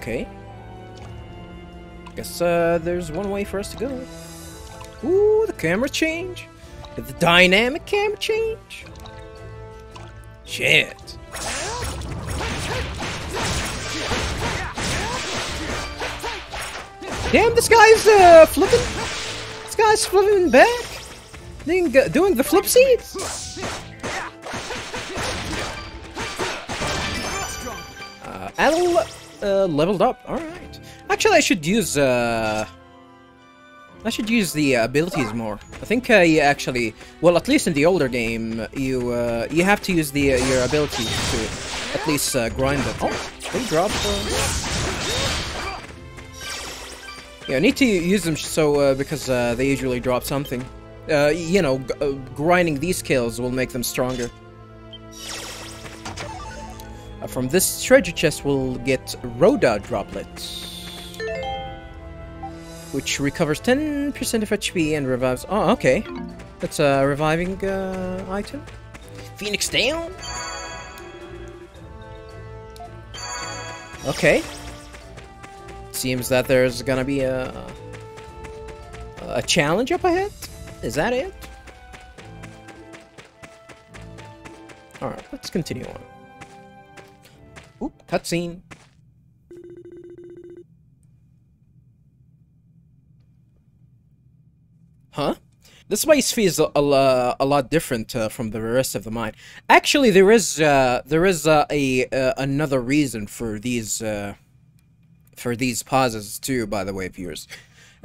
Okay. Guess there's one way for us to go. Ooh, the camera change. The dynamic camera change. Shit. Damn, this guy's flipping. This guy's flipping back. Doing the flip seeds. Adol leveled up. All right. Actually, I should use the abilities more. I think you actually, well, at least in the older game, you have to use your abilities to at least grind them. Oh, they drop. Yeah, I need to use them so because they usually drop something. You know, grinding these kills will make them stronger. From this treasure chest, we'll get Rhoda droplets, which recovers 10% of HP and revives. Oh, okay. That's a reviving item. Phoenix down. Okay. Seems that there's gonna be a challenge up ahead. Is that it? All right, let's continue on. Oop, cutscene. Huh? This place feels a lot different from the rest of the mine. Actually, there is another reason for these pauses too. By the way, viewers.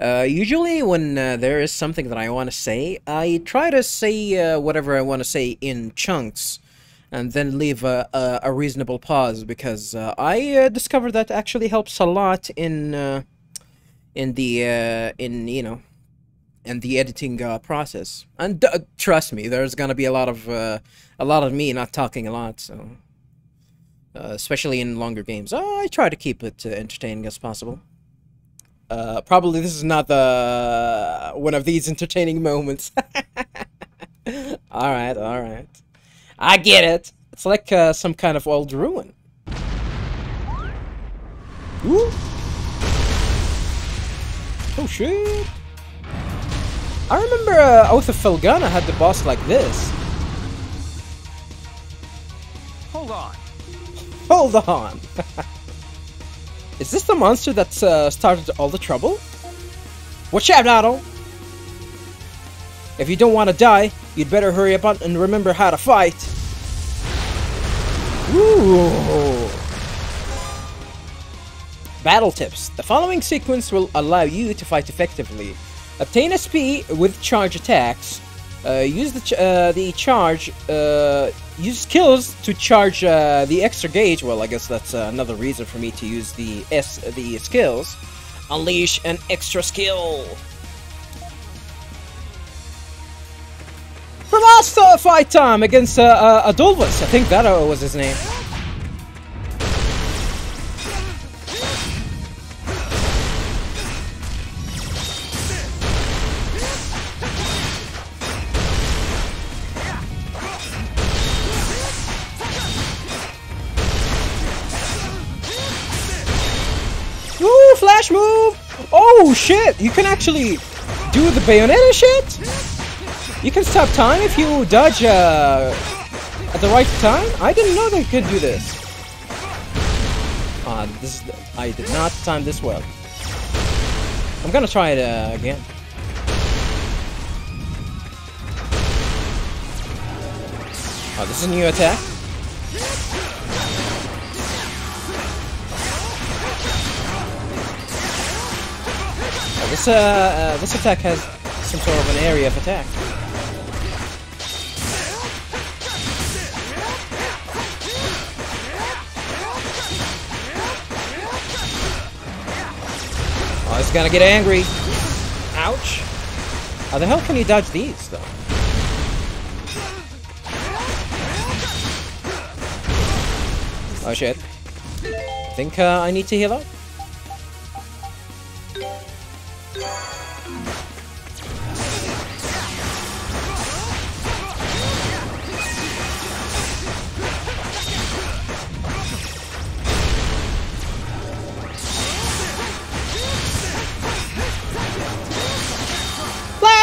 Usually, when there is something that I want to say, I try to say whatever I want to say in chunks, and then leave a reasonable pause, because I discovered that actually helps a lot in the editing process. And trust me, there's gonna be a lot of me not talking a lot, so especially in longer games, I try to keep it entertaining as possible. Probably this is not one of these entertaining moments. All right. I get it. It's like some kind of old ruin. Ooh. Oh shit. I remember Oath of Felgana had the boss like this. Hold on. Hold on. Is this the monster that started all the trouble? Watch out, Adol! If you don't want to die, you'd better hurry up and remember how to fight. Ooh. Battle tips. The following sequence will allow you to fight effectively. Obtain SP with charge attacks. Use the charge. Use skills to charge the extra gauge. Well, I guess that's another reason for me to use the skills. Unleash an extra skill. For last fight time against Adolvus, I think that was his name. Ooh, flash move! Oh shit! You can actually do the Bayonetta shit? You can stop time if you dodge at the right time? I didn't know they could do this. I did not time this well. I'm gonna try it again. Oh, this is a new attack. This attack has some sort of an area of attack. Oh, it's gonna get angry. Ouch. How the hell can you dodge these, though? Oh shit. I think I need to heal up.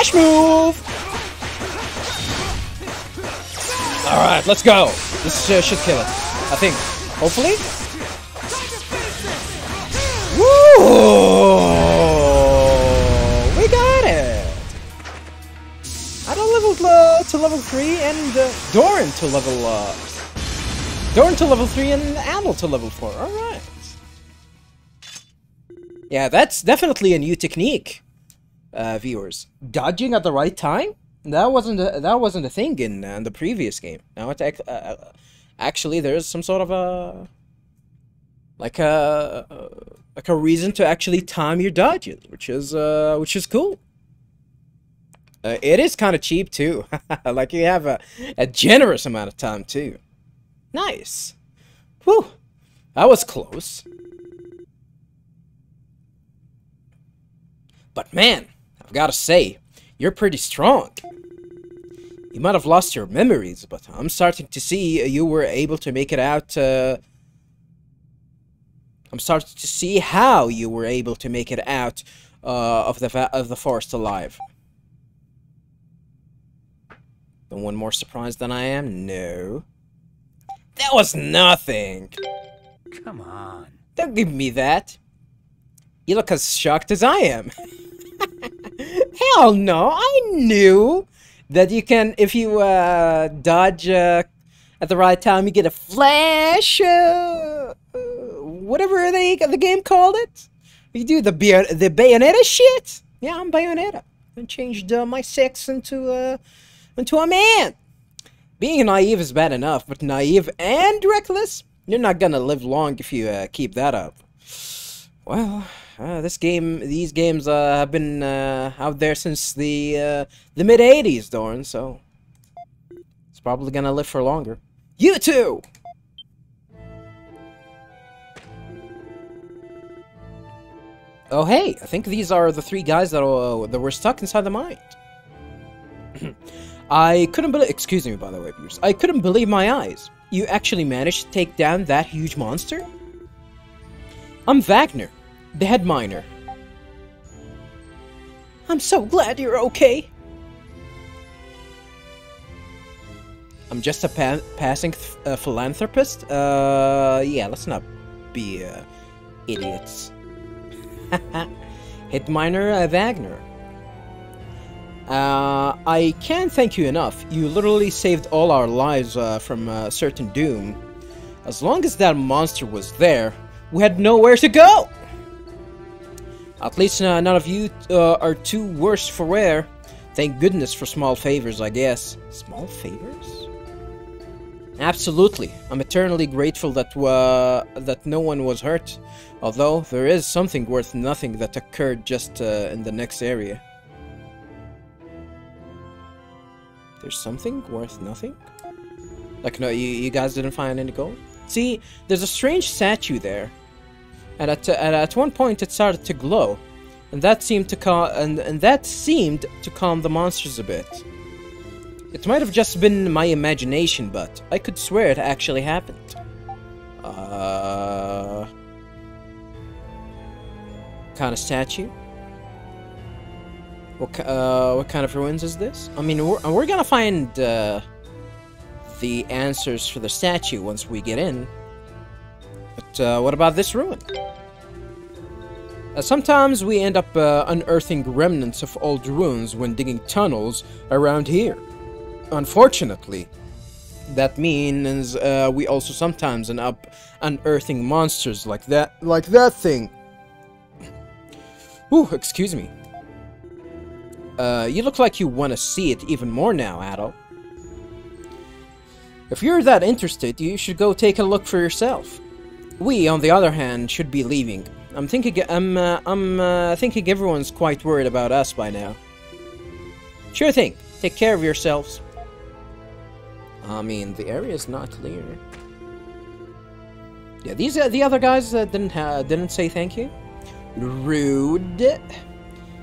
Smash move! Alright, let's go. This should kill it. I think. Hopefully? Woo! We got it! Adol level to level 3 and Doran to level 3 and Adol to level 4. Alright. Yeah, that's definitely a new technique, viewers. Dodging at the right time? That wasn't a thing in the previous game. Now it's actually there's some sort of a like a reason to actually time your dodges, which is cool. It is kind of cheap too. Like you have a generous amount of time too. Nice. Whew. That was close. But man, I've got to say, you're pretty strong. You might have lost your memories, but I'm starting to see you were able to make it out. I'm starting to see how you were able to make it out of the forest alive. No one more surprised than I am? No. That was nothing. Come on. Don't give me that. You look as shocked as I am. Hell no, I knew that you can, if you dodge at the right time, you get a flash, whatever the game called it. You do the Bayonetta shit. Yeah, I'm Bayonetta. I changed my sex into a man. Being naive is bad enough, but naive and reckless, you're not gonna live long if you keep that up. Well. These games have been out there since the mid '80s, Doran. So it's probably gonna live for longer. You too. Oh hey, I think these are the 3 guys that were stuck inside the mine. I couldn't believe. Excuse me, by the way, viewers. I couldn't believe my eyes. You actually managed to take down that huge monster? I'm Wagner, the head miner. I'm so glad you're okay. I'm just a passing philanthropist? Yeah, let's not be idiots. Head miner Wagner. I can't thank you enough. You literally saved all our lives from certain doom. As long as that monster was there, we had nowhere to go. At least none of you are too worse for wear. Thank goodness for small favors, I guess. Small favors? Absolutely. I'm eternally grateful that that no one was hurt. Although there is something worth nothing that occurred just in the next area. There's something worth nothing? Like, no, you guys didn't find any gold? See, there's a strange statue there. And at one point it started to glow. And that seemed to calm the monsters a bit. It might have just been my imagination, but I could swear it actually happened. Kind of statue? What kind of ruins is this? I mean, we're gonna find the answers for the statue once we get in. But what about this ruin? Sometimes we end up unearthing remnants of old ruins when digging tunnels around here. Unfortunately, that means we also sometimes end up unearthing monsters like that thing. Ooh, excuse me. You look like you want to see it even more now, Adol. If you're that interested, you should go take a look for yourself. We, on the other hand, should be leaving. I'm thinking everyone's quite worried about us by now. Sure thing. Take care of yourselves. I mean, the area is not clear. Yeah, these the other guys didn't say thank you. Rude.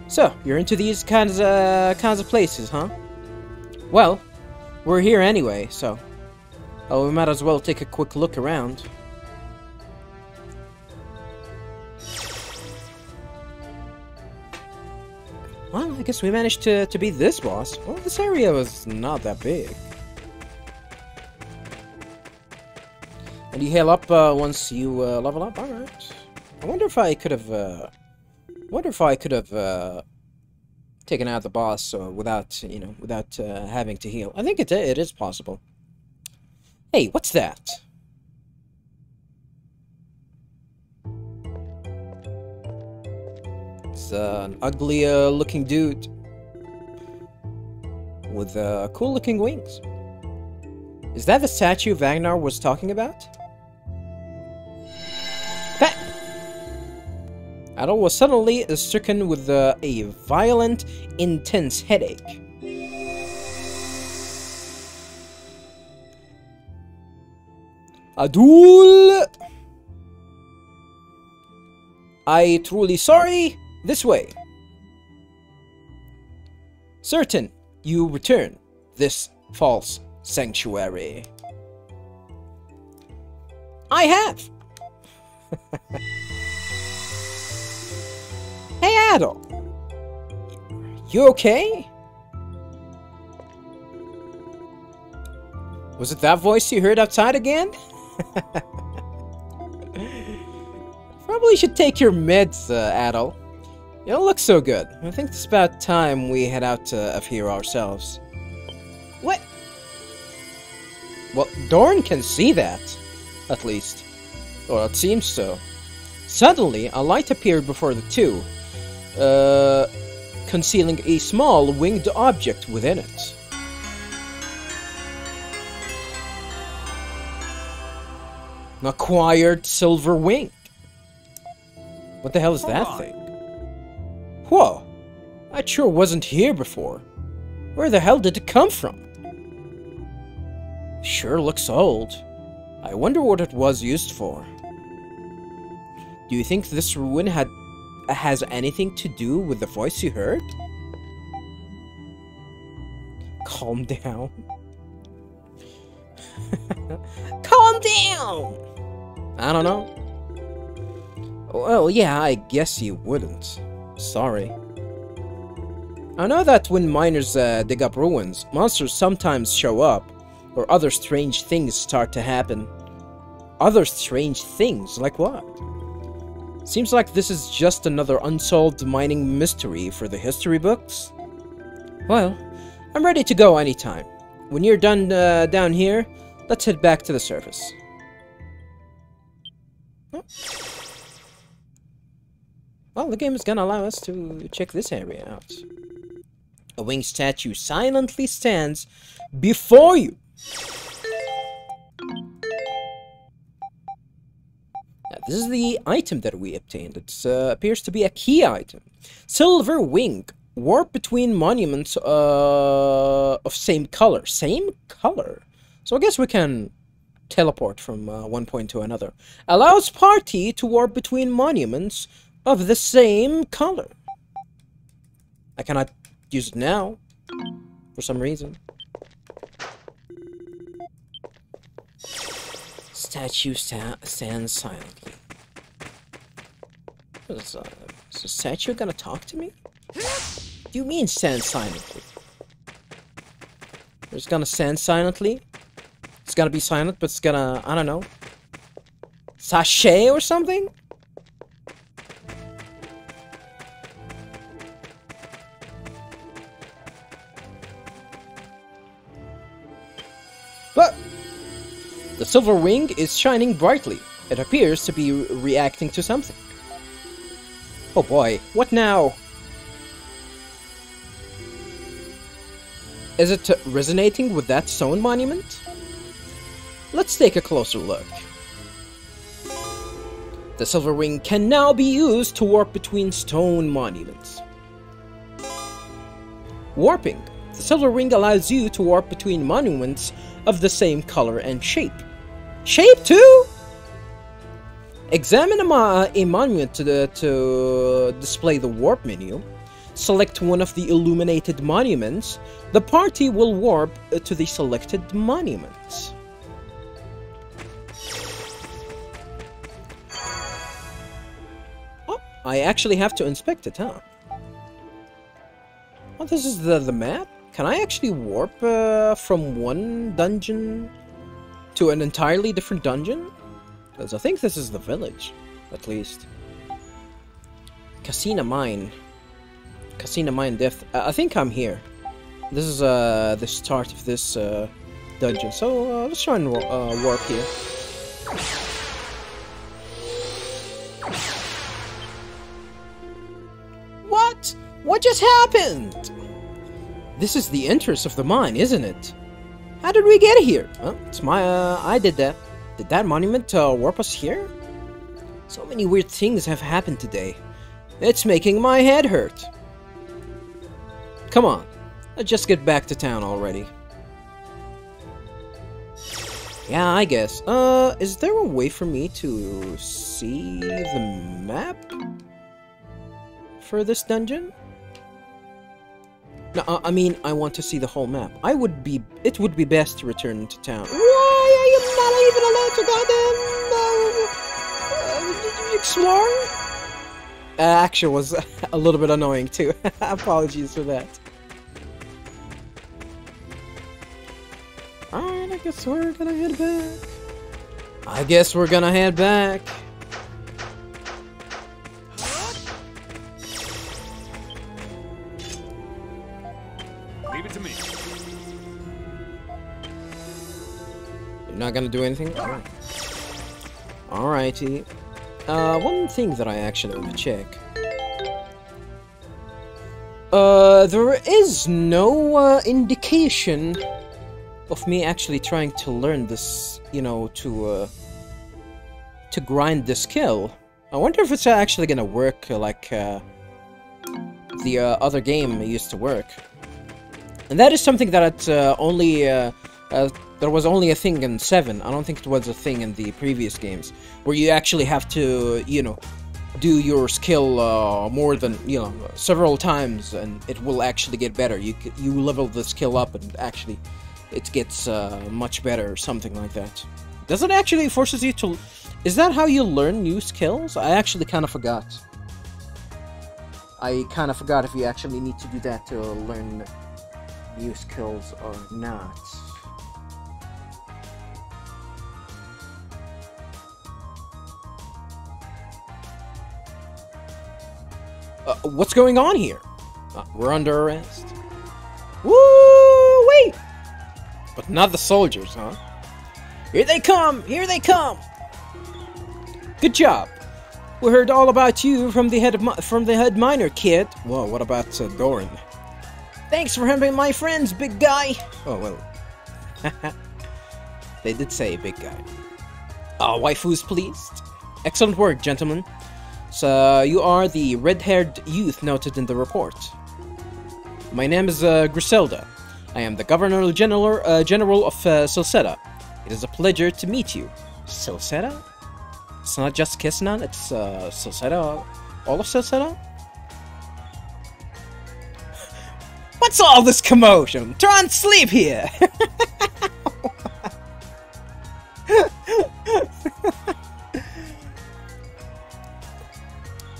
So you're into these kinds of places, huh? Well, we're here anyway, so we might as well take a quick look around. Well, I guess we managed to beat this boss. Well, this area was not that big. And you heal up once you level up. All right. I wonder if I could have. Taken out the boss without, you know, without having to heal. I think it is possible. Hey, what's that? It's an ugly looking dude with cool looking wings. Is that the statue Wagner was talking about? Adol was suddenly stricken with a violent, intense headache. Adol! I truly sorry. This way. Certain you return this false sanctuary. I have. Hey, Adol! You okay? Was it that voice you heard outside again? Probably should take your meds, Adol. You don't look so good. I think it's about time we head out of here ourselves. What? Well, Dorn can see that, at least. Or it seems so. Suddenly, a light appeared before the two, concealing a small winged object within it. An acquired silver wing. What the hell is that thing? Whoa! That sure wasn't here before. Where the hell did it come from? Sure looks old. I wonder what it was used for. Do you think this ruin has anything to do with the voice you heard? Calm down. Calm down! I don't know. Well, yeah, I guess you wouldn't. Sorry. I know that when miners dig up ruins, monsters sometimes show up, or other strange things start to happen. Other strange things? Like what? Seems like this is just another unsolved mining mystery for the history books. Well, I'm ready to go anytime. When you're done down here, let's head back to the surface. Oh. Well, the game is gonna allow us to check this area out. A winged statue silently stands before you. Now, this is the item that we obtained. It appears to be a key item. Silver wing. Warp between monuments of same color. Same color? So I guess we can teleport from one point to another. Allows party to warp between monuments of the same color. I cannot use it now, for some reason. Statue stands silently. Is the statue gonna talk to me? What do you mean stand silently? It's gonna stand silently? It's gonna be silent, but it's gonna, I don't know, sashay or something? But the silver wing is shining brightly. It appears to be reacting to something. Oh boy, what now? Is it resonating with that stone monument? Let's take a closer look. The silver wing can now be used to warp between stone monuments. Warping. The silver ring allows you to warp between monuments of the same color and shape. Shape too? Examine a monument to display the warp menu. Select one of the illuminated monuments. The party will warp to the selected monuments. Oh, I actually have to inspect it, huh? Oh, this is the map? Can I actually warp from one dungeon to an entirely different dungeon? Because I think this is the village, at least. Casino Mine. Casino Mine Death. I think I'm here. This is the start of this dungeon. So let's try and warp here. What? What just happened? This is the entrance of the mine, isn't it? How did we get here? Well, it's my, I did that. Did that monument warp us here? So many weird things have happened today. It's making my head hurt. Come on, let's just get back to town already. Yeah, I guess. Is there a way for me to see the map for this dungeon? No, I mean, I want to see the whole map. It would be best to return to town. Why are you not even allowed to goddamn explore? Actually, was a little bit annoying too. Apologies for that. Alright, I guess we're gonna head back. Leave it to me. You're not gonna do anything? Alright. Alrighty. One thing that I actually want to check. There is no indication of me actually trying to learn this, you know, to grind the skill. I wonder if it's actually gonna work like the other game used to work. And that is something that there was only a thing in 7. I don't think it was a thing in the previous games, where you actually have to, you know, do your skill more than, you know, several times, and it will actually get better. You level the skill up, and actually, it gets much better, or something like that. Does it actually forces you to? Is that how you learn new skills? I actually kind of forgot. I kind of forgot if you actually need to do that to learn new skills or not. What's going on here? We're under arrest. Woo! Wait! But not the soldiers, huh? Here they come! Here they come! Good job. We heard all about you from the head miner, kid. Whoa, what about Doran? Thanks for helping my friends, big guy. Oh well. They did say big guy. Waifu's pleased. Excellent work, gentlemen. So, you are the red-haired youth noted in the report. My name is Griselda. I am the Governor-General of Celceta. It is a pleasure to meet you. Celceta? It's not just Kisnan, it's Celceta. All of Celceta? What's all this commotion? Try and sleep here!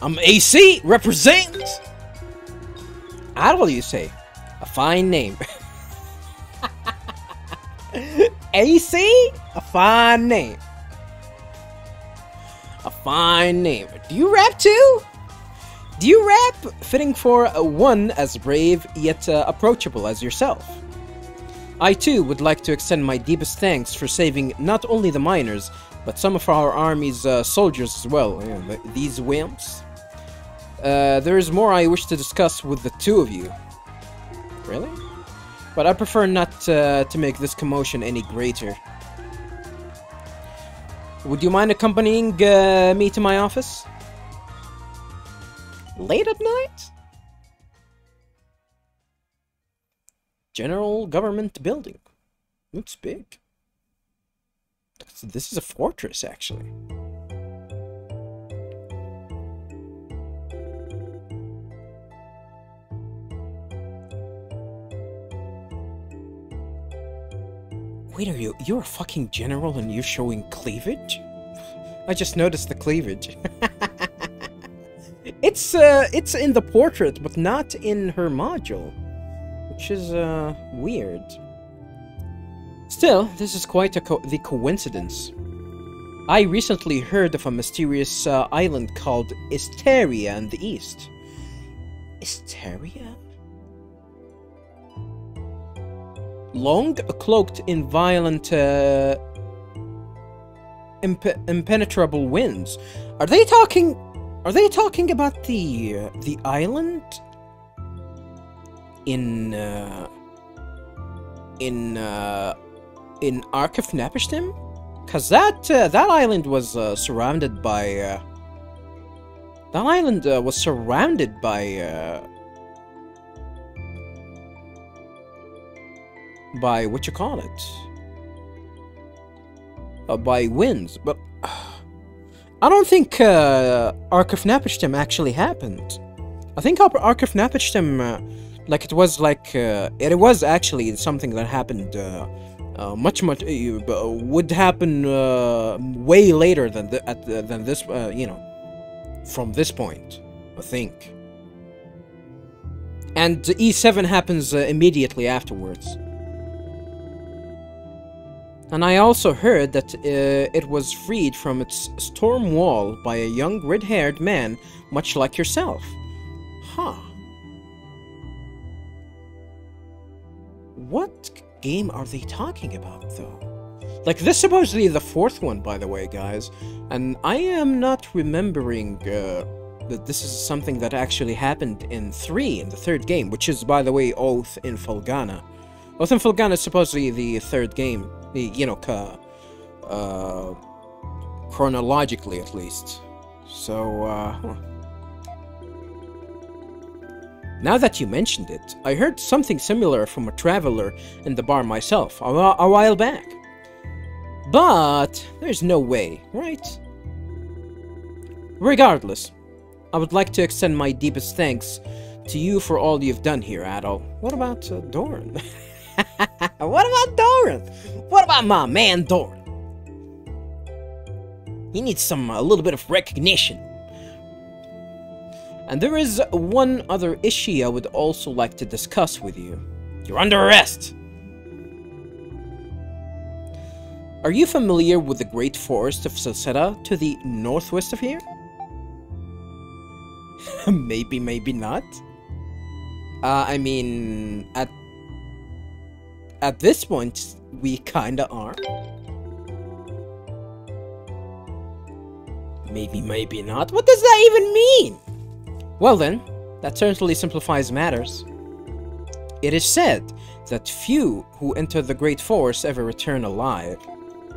I'm AC, represent! Adol, you say? A fine name. AC? A fine name. A fine name. Do you rap too? Do you rap? Fitting for one as brave yet approachable as yourself. I too would like to extend my deepest thanks for saving not only the miners, but some of our army's soldiers as well. These wimps. There is more I wish to discuss with the two of you. Really? But I prefer not to make this commotion any greater. Would you mind accompanying me to my office? Late at night? General Government Building. Looks big. This is a fortress, actually. Wait, you're a fucking general and you're showing cleavage? I just noticed the cleavage. It's in the portrait, but not in her module. which is weird. Still, this is quite the coincidence. I recently heard of a mysterious island called Isteria in the east. Isteria? Long cloaked in violent, impenetrable winds. Are they talking about the island in Ark of Napishtim? Cause that island was surrounded by what you call it? By winds, but I don't think Ark of Napishtim actually happened. I think Ark of Napishtim, it was actually something that happened would happen way later than this, from this point, I think. And E7 happens immediately afterwards. And I also heard that it was freed from its storm wall by a young red-haired man, much like yourself. Huh. What game are they talking about, though? Like, this is supposedly the fourth one, by the way, guys. And I am not remembering that this is something that actually happened in the third game, which is, by the way, Oath in Falgana. Oath in Falgana is supposedly the third game, chronologically at least. So, Now that you mentioned it, I heard something similar from a traveler in the bar myself a while back. But there's no way, right? Regardless, I would like to extend my deepest thanks to you for all you've done here, Adol. What about Doran? What about Doran? What about my man Doran? He needs a little bit of recognition. And there is one other issue I would also like to discuss with you. You're under arrest! Are you familiar with the Great Forest of Celceta to the northwest of here? Maybe, maybe not. I mean, at this point, we kinda are. Maybe, maybe not. What does that even mean? Well then, that certainly simplifies matters. It is said that few who enter the Great Forest ever return alive.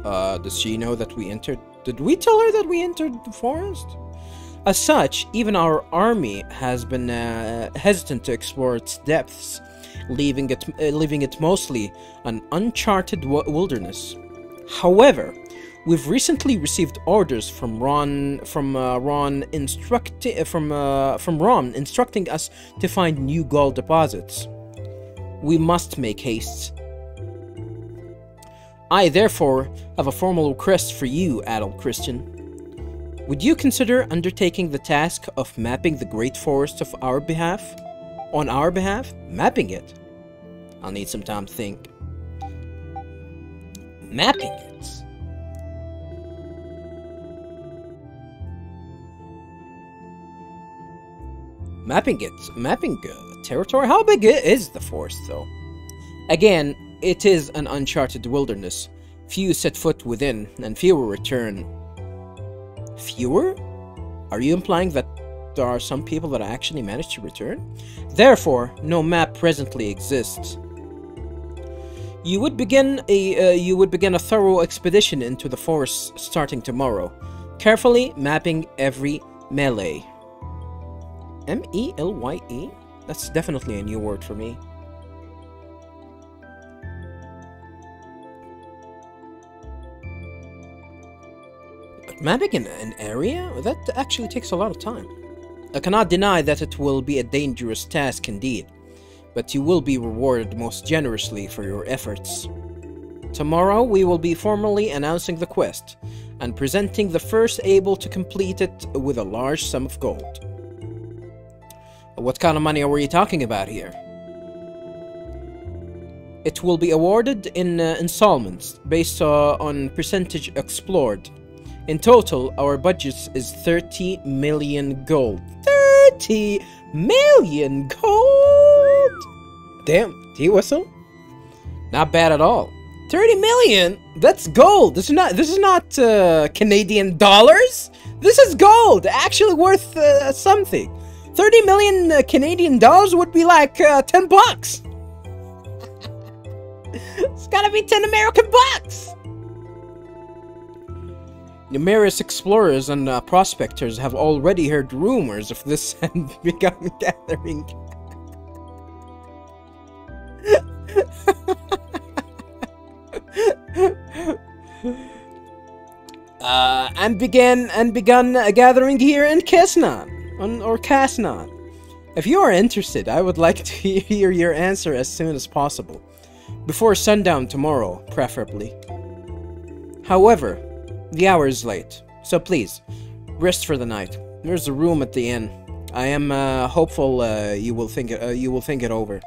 Does she know that we entered? Did we tell her that we entered the forest? As such, even our army has been hesitant to explore its depths, leaving it mostly an uncharted wilderness. However, we've recently received orders from Ron instructing us to find new gold deposits. We must make haste. I therefore have a formal request for you, Adol Christin. Would you consider undertaking the task of mapping the Great Forest on our behalf? Mapping it? I'll need some time to think. Mapping it? Mapping territory? How big is the forest, though? Again, it is an uncharted wilderness. Few set foot within, and fewer return. Fewer? Are you implying that there are some people that actually managed to return? Therefore, no map presently exists. You would begin a thorough expedition into the forest starting tomorrow, carefully mapping every melee. M-E-L-Y-E? That's definitely a new word for me. Mapping an area? That actually takes a lot of time. I cannot deny that it will be a dangerous task indeed, but you will be rewarded most generously for your efforts. Tomorrow we will be formally announcing the quest, and presenting the first able to complete it with a large sum of gold. What kind of money are we talking about here? It will be awarded in installments based on percentage explored. In total, our budget is 30 million gold. 30 million gold! Damn, T-whistle? Not bad at all. 30 million? That's gold. This is not Canadian dollars. This is gold. Actually worth something. 30 million Canadian dollars would be like 10 bucks. It's gotta be 10 American bucks. Numerous explorers and prospectors have already heard rumors of this and begun gathering. And begun gathering here in Kesnan, or Kasnan. If you are interested, I would like to hear your answer as soon as possible, before sundown tomorrow, preferably. However, the hour is late, so please rest for the night. There's a room at the inn. I am hopeful you will think it over.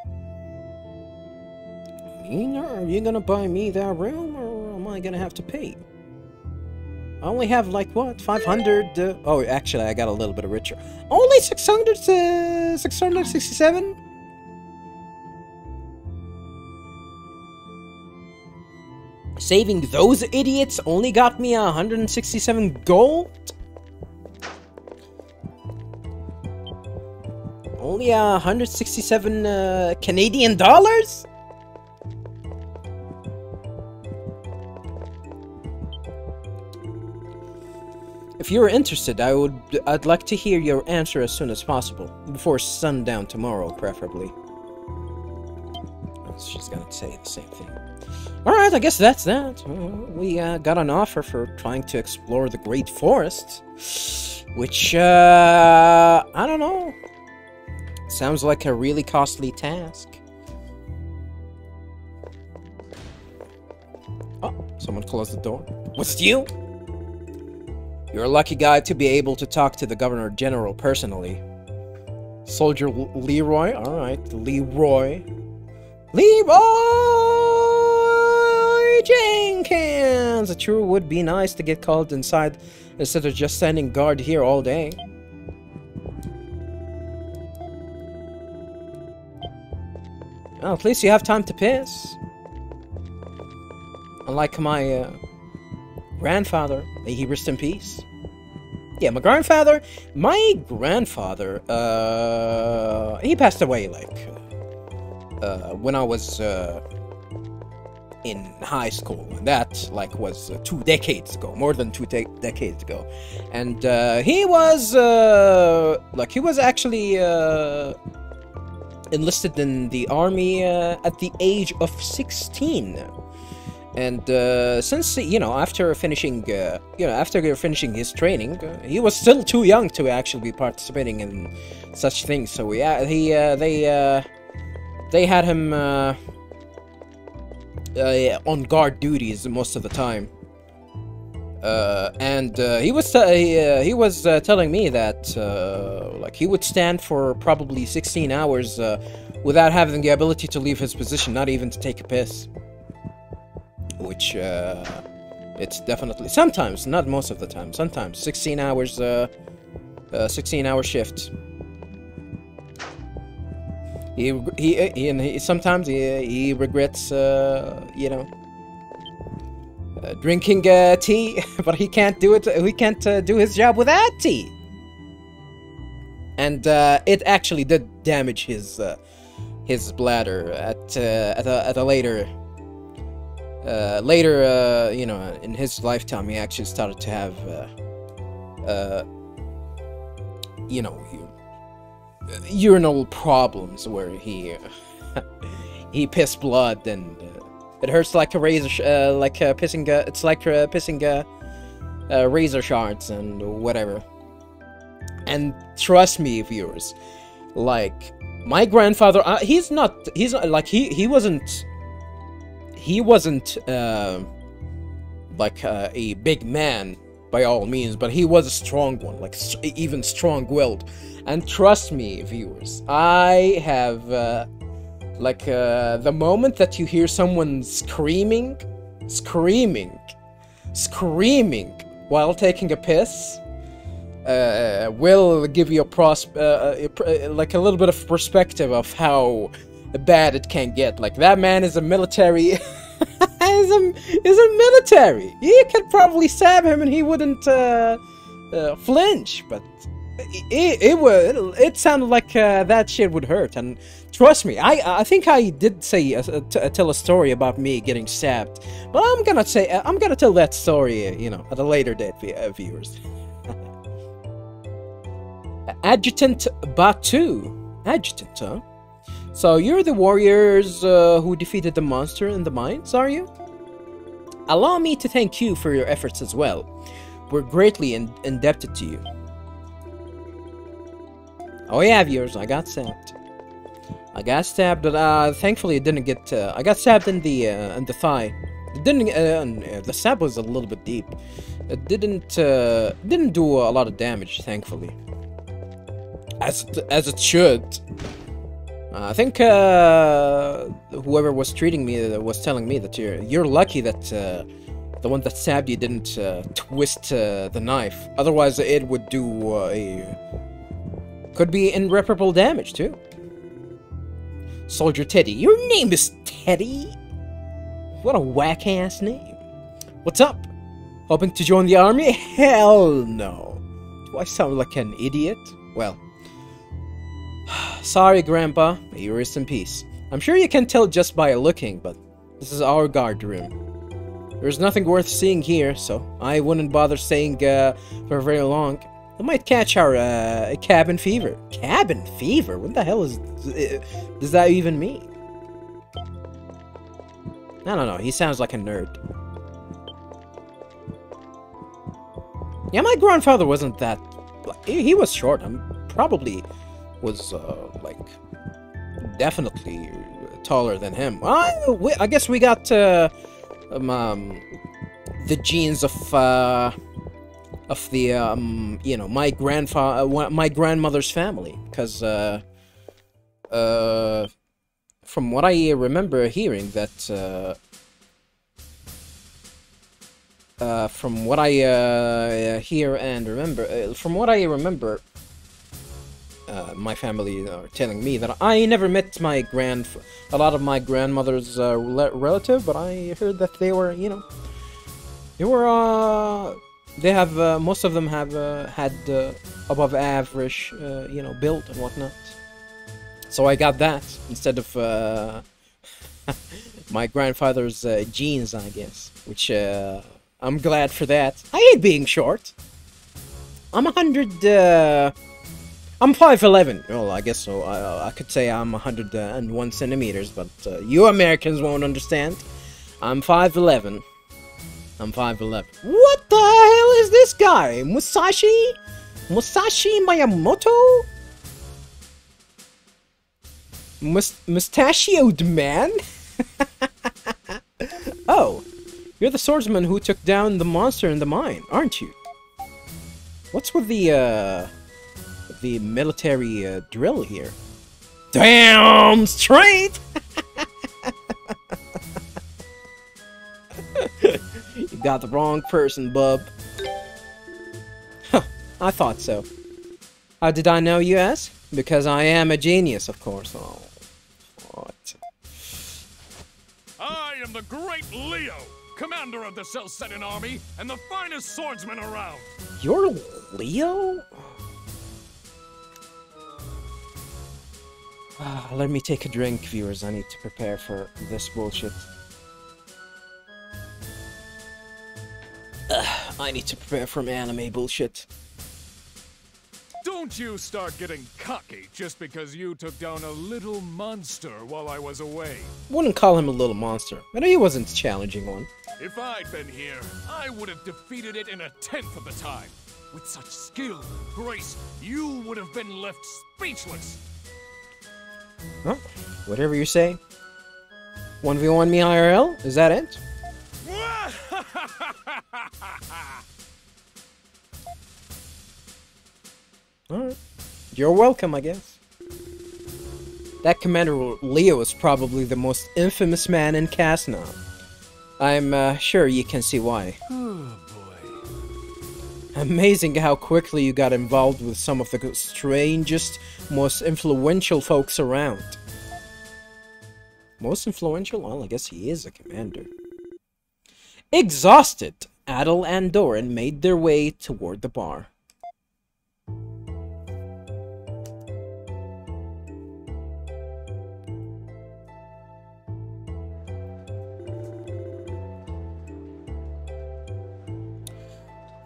Are you gonna buy me that room, or am I gonna have to pay? I only have, like, what, 500, oh, actually, I got a little bit richer. Only 667? Saving those idiots only got me 167 gold? Only 167 Canadian dollars? If you're interested, I'd like to hear your answer as soon as possible, before sundown tomorrow, preferably. She's gonna say the same thing. Alright, I guess that's that. We got an offer for trying to explore the Great Forest, which, I don't know. Sounds like a really costly task. Oh, someone closed the door. Was it you? You're a lucky guy to be able to talk to the Governor General personally. Soldier Leroy? Alright, Leroy. Leroy Jenkins! It sure would be nice to get called inside instead of just standing guard here all day. Well, at least you have time to piss. Unlike my grandfather, may he rest in peace. Yeah, my grandfather, he passed away, like, when I was, in high school, and that, like, was 2 decades ago, more than 2 decades ago, and, he was actually, enlisted in the army, at the age of 16. And since, after finishing his training, he was still too young to actually be participating in such things. So yeah, they had him on guard duties most of the time. And he was telling me that like he would stand for probably 16 hours without having the ability to leave his position, not even to take a piss. Which, it's definitely, sometimes, not most of the time, sometimes, 16 hours, 16-hour shift. Sometimes he regrets, drinking, tea, but he can't do it, he can't, do his job without tea. And, it actually did damage his bladder at a later, in his lifetime, he actually started to have, urinal problems where he pissed blood, and it hurts like a razor, it's like pissing razor shards and whatever. And trust me, viewers, like my grandfather, he wasn't like a big man by all means, but he was a strong one, like even strong-willed. And trust me, viewers, I have Like, the moment that you hear someone screaming while taking a piss, will give you a like a little bit of perspective of how bad it can get. Like, that man is a military... is a military. You could probably stab him and he wouldn't flinch, but it sounded like that shit would hurt. And trust me, I think I did say tell a story about me getting stabbed, but I'm gonna tell that story, you know, at a later date, viewers. Adjutant Batu. Adjutant, huh? So you're the warriors who defeated the monster in the mines, are you? Allow me to thank you for your efforts as well. We're greatly indebted to you. Oh yeah, viewers, I got stabbed. I got stabbed, but thankfully it didn't get. I got stabbed in the thigh. It didn't. The stab was a little bit deep. It didn't do a lot of damage, thankfully. As it should. I think whoever was treating me was telling me that you're lucky that the one that stabbed you didn't twist the knife. Otherwise, it would do could be irreparable damage too. Soldier Teddy, your name is Teddy? What a whack-ass name. What's up? Hoping to join the army? Hell no. Do I sound like an idiot? Well. Sorry, Grandpa. May you rest in peace. I'm sure you can tell just by looking, but this is our guard room. There's nothing worth seeing here, so I wouldn't bother staying for very long. I might catch our cabin fever. Cabin fever? What the hell does that even mean? I don't know. He sounds like a nerd. Yeah, my grandfather wasn't that... He was short. Probably... was like definitely taller than him. I guess we got the genes of the you know, my grandmother's family, because from what I remember hearing that from what I hear and remember from what I remember. My family are telling me that I never met a lot of my grandmother's relative, but I heard that they were, you know, they have, most of them have had above average, you know, build and whatnot. So I got that instead of my grandfather's genes, I guess, which I'm glad for that. I hate being short. I'm 5'11". Well, I guess so. I could say I'm 101 centimeters, but you Americans won't understand. I'm 5'11". I'm 5'11". What the hell is this guy? Musashi? Musashi Miyamoto? Mustachioed man? Oh, you're the swordsman who took down the monster in the mine, aren't you? What's with the military drill here? Damn straight! You got the wrong person, bub. Huh, I thought so. How did I know, you ask? Because I am a genius, of course. Oh, what? I am the great Leo, commander of the Celceta army and the finest swordsman around. You're Leo? Let me take a drink, viewers. I need to prepare for this bullshit. I need to prepare for anime bullshit. Don't you start getting cocky just because you took down a little monster while I was away. Wouldn't call him a little monster. I know he wasn't a challenging one. If I'd been here, I would have defeated it in a tenth of the time. With such skill and grace, you would have been left speechless. Huh? Whatever you say. 1v1 me IRL? Is that it? Alright. You're welcome, I guess. That Commander Leo is probably the most infamous man in Casnon. I'm sure you can see why. Oh boy. Amazing how quickly you got involved with some of the strangest, most influential folks around. Most influential? Well, I guess he is a commander. Exhausted, Adol and Doran made their way toward the bar.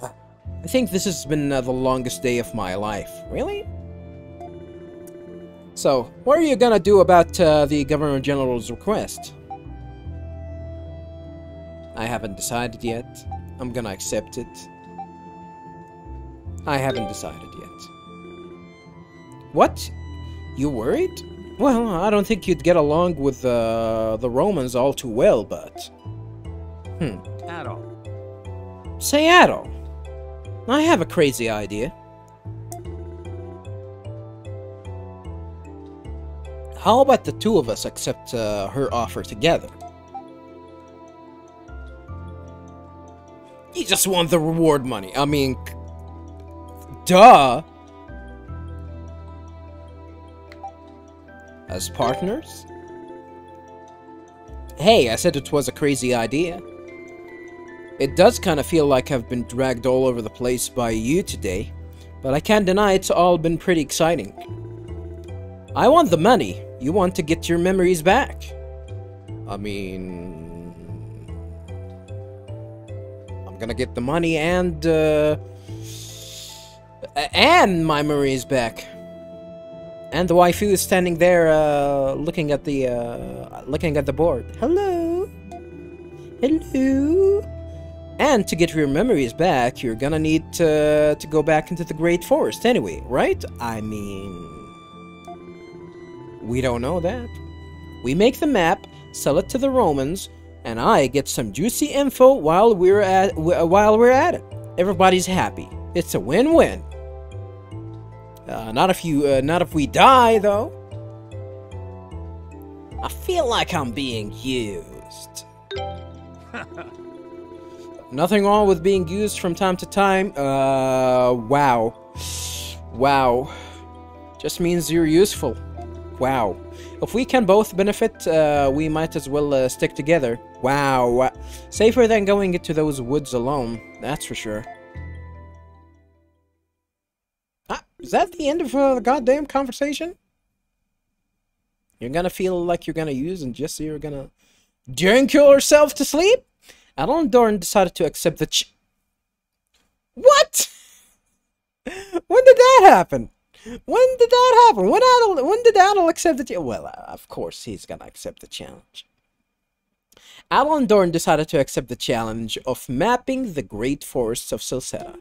I think this has been the longest day of my life. Really? So, what are you gonna do about the Governor General's request? I haven't decided yet. I'm gonna accept it. I haven't decided yet. What? You worried? Well, I don't think you'd get along with the Romans all too well, but... Adol. Say Adol. I have a crazy idea. How about the two of us accept her offer together? You just want the reward money. I mean, duh. As partners? Hey, I said it was a crazy idea. It does kind of feel like I've been dragged all over the place by you today, but I can't deny it's all been pretty exciting. I want the money. You want to get your memories back. I mean... I'm gonna get the money and my memories back. And the waifu is standing there, looking at the board. Hello? Hello? And to get your memories back, you're gonna need to go back into the Great Forest anyway, right? I mean... We don't know that. We make the map, sell it to the Romans, and I get some juicy info while we're at it. Everybody's happy. It's a win-win. Not if we die, though. I feel like I'm being used. Nothing wrong with being used from time to time. Wow. Wow. Just means you're useful. Wow. If we can both benefit, we might as well stick together. Wow. Safer than going into those woods alone, that's for sure. Is that the end of the goddamn conversation? You're gonna feel like you're gonna use and just you're gonna drink yourself to sleep? Adol and Doran decided to accept the What? When did that happen? When did that happen? When did Adol accept the challenge? Well, of course he's gonna accept the challenge. Adol and Doran decided to accept the challenge of mapping the great forests of Celceta.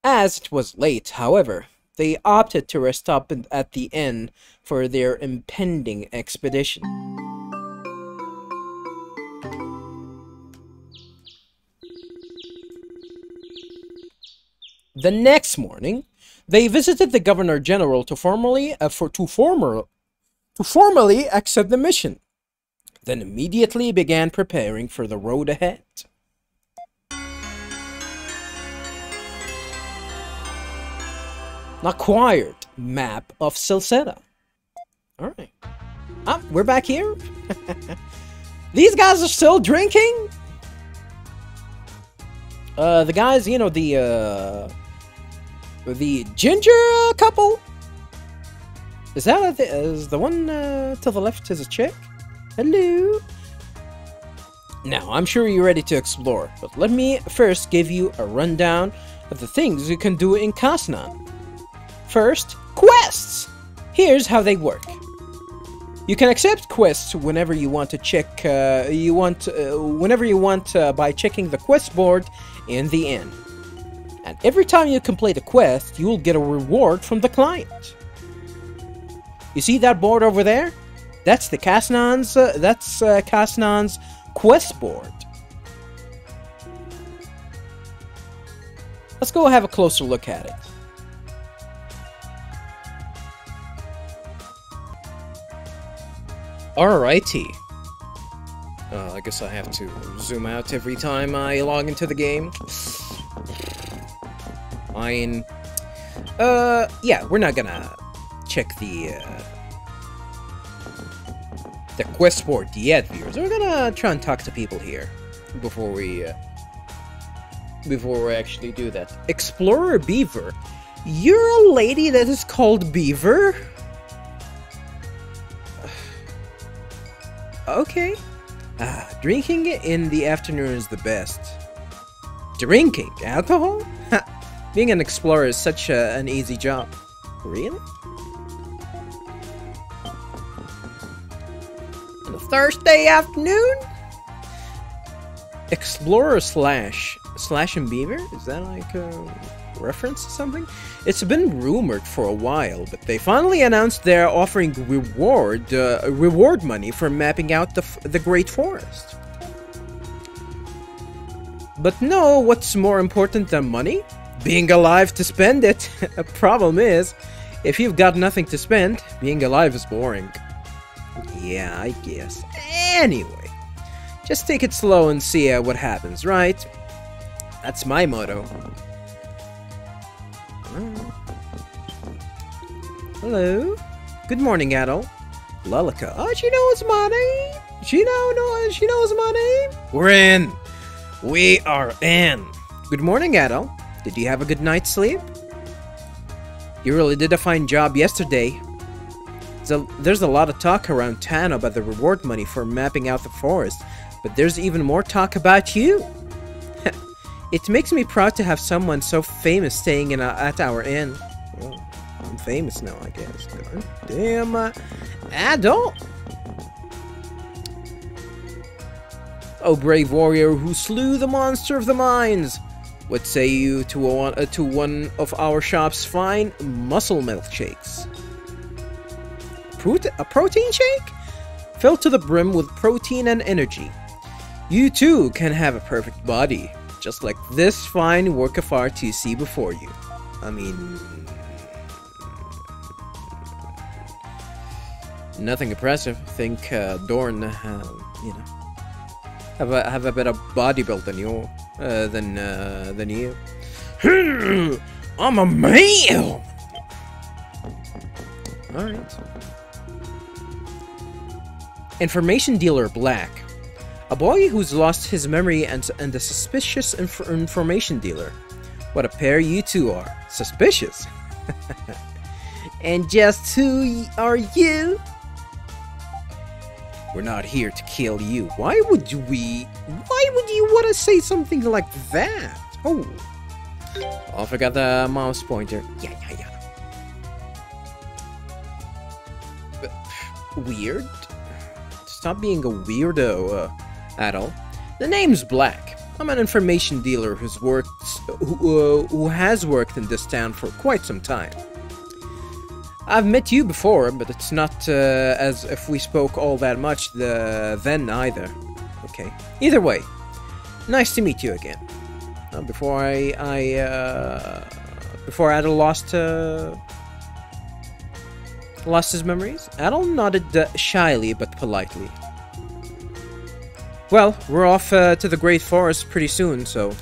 As it was late, however, they opted to rest up at the inn for their impending expedition. The next morning, they visited the Governor General to formally accept the mission, then immediately began preparing for the road ahead. Acquired map of Celceta. Alright. We're back here. These guys are still drinking? The guys, you know, the ginger couple? Is that is the one to the left is a chick? Hello? Now, I'm sure you're ready to explore, but let me first give you a rundown of the things you can do in Casnon. First, quests! Here's how they work. You can accept quests whenever you want to check, by checking the quest board in the inn. And every time you complete a quest, you'll get a reward from the client. You see that board over there? That's the Casnon's, Casnon's quest board. Let's go have a closer look at it. Alrighty. I guess I have to zoom out every time I log into the game. Fine. Yeah, we're not gonna check the quest board yet, viewers. We're gonna try and talk to people here before we actually do that. Explorer Beaver. You're a lady that is called Beaver? Okay. Drinking in the afternoon is the best. Drinking? Alcohol? Being an explorer is such an easy job. Really? On a Thursday afternoon? Explorer slash and Beaver? Is that like a reference to something? It's been rumored for a while, but they finally announced they're offering reward money for mapping out the Great Forest. But no, what's more important than money? Being alive to spend it. A problem is, if you've got nothing to spend, being alive is boring. Yeah, I guess. Anyway, just take it slow and see what happens, right? That's my motto. Hello? Good morning, Adol. Lullica. Oh, she knows my name. She knows my name. We're in. We are in. Good morning, Adol. Did you have a good night's sleep? You really did a fine job yesterday. There's a lot of talk around town about the reward money for mapping out the forest, but there's even more talk about you. It makes me proud to have someone so famous staying at our inn. Well, I'm famous now, I guess. Damn, Adol. Oh, brave warrior who slew the monster of the mines. What say you to one of our shop's fine muscle milkshakes? A protein shake? Filled to the brim with protein and energy. You too can have a perfect body, just like this fine work of art you see before you. I mean, nothing impressive. Think Dorn, you know, have a better body build than you. Than you. I'm a man. All right. Information dealer Black. A boy who's lost his memory and a suspicious information dealer. What a pair you two are. Suspicious. And just who are you? We're not here to kill you. Why would you want to say something like that? Oh, I forgot the mouse pointer. Yeah. But, weird? Stop being a weirdo, Adol. The name's Black. I'm an information dealer who has worked in this town for quite some time. I've met you before, but it's not as if we spoke all that much then either. Okay. Either way, nice to meet you again. Before Adol lost his memories, Adol nodded shyly but politely. Well, we're off to the Great Forest pretty soon, so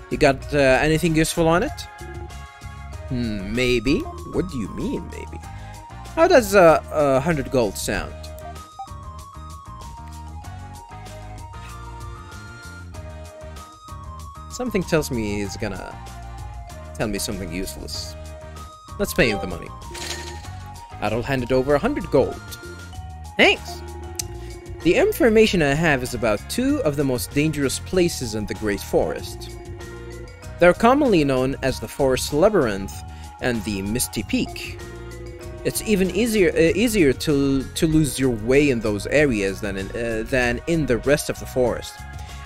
you got anything useful on it? Maybe. What do you mean, maybe? How does 100 gold sound? Something tells me he's gonna tell me something useless. Let's pay him the money. Adol handed over 100 gold. Thanks! The information I have is about two of the most dangerous places in the Great Forest. They're commonly known as the Forest Labyrinth and the Misty Peak. It's even easier to lose your way in those areas than in the rest of the forest.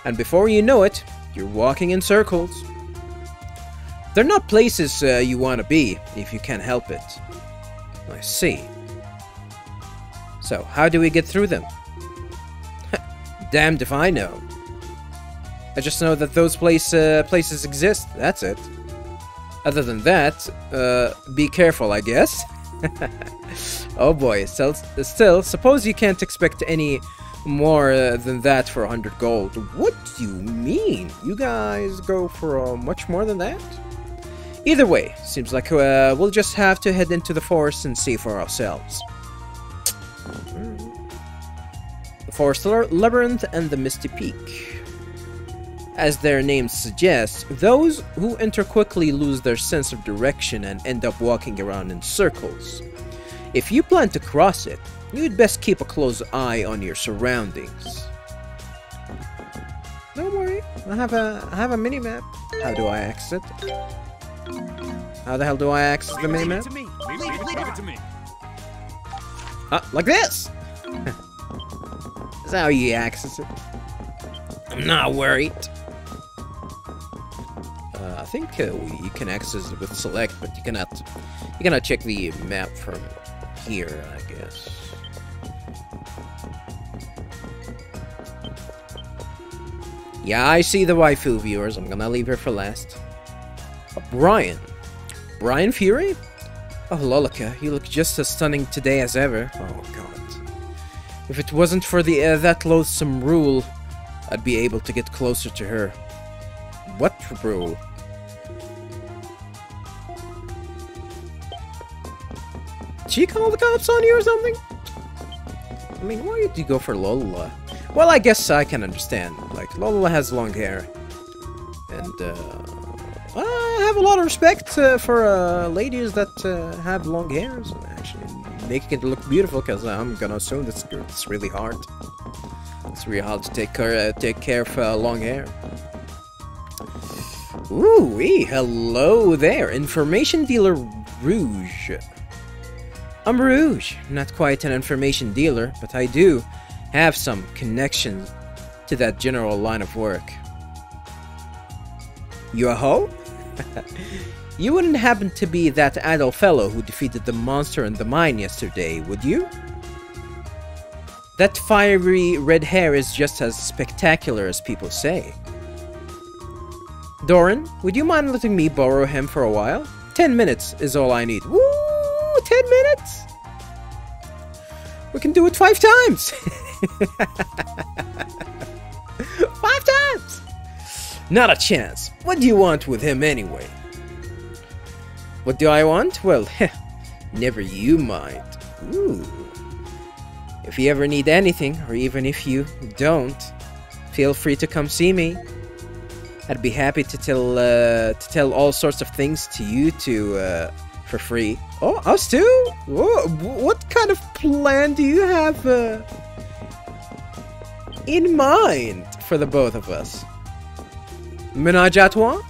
And before you know it, you're walking in circles. They're not places you want to be if you can't help it. I see. So, how do we get through them? Damned if I know. I just know that those places exist, that's it. Other than that, be careful, I guess. Oh boy, still, suppose you can't expect any more than that for 100 gold. What do you mean? You guys go for much more than that? Either way, seems like we'll just have to head into the forest and see for ourselves. The Forest Labyrinth and the Misty Peak. As their names suggest, those who enter quickly lose their sense of direction and end up walking around in circles. If you plan to cross it, you'd best keep a close eye on your surroundings. Don't worry, I have a mini-map. How do I access it? How the hell do I access the mini-map? Leave it to me. Like this! That's how you access it. I'm not worried. I think you can access it with select, but you cannot check the map from here, I guess. Yeah, I see the waifu, viewers. I'm gonna leave her for last. Brian Fury? Oh, Lolica, you look just as stunning today as ever. Oh god. If it wasn't for the that loathsome rule, I'd be able to get closer to her. What rule? Did she call the cops on you or something? I mean, why did you go for Lola? Well, I guess I can understand. Like, Lola has long hair. And, I have a lot of respect for ladies that have long hairs. Actually, making it look beautiful, because I'm gonna assume it's really hard. It's really hard to take care of long hair. Ooh-wee, hello there. Information dealer Rouge. I'm Rouge, not quite an information dealer, but I do have some connections to that general line of work. You a hoe? You wouldn't happen to be that Adol fellow who defeated the monster in the mine yesterday, would you? That fiery red hair is just as spectacular as people say. Doran, would you mind letting me borrow him for a while? 10 minutes is all I need. Woo! 10 minutes? We can do it 5 times! 5 times! Not a chance. What do you want with him anyway? What do I want? Well, never you mind. Ooh. If you ever need anything, or even if you don't, feel free to come see me. I'd be happy to tell all sorts of things to you for free. Oh, us too? Whoa, what kind of plan do you have in mind for the both of us? Ménage à trois?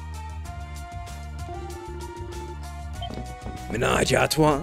Ménage à trois?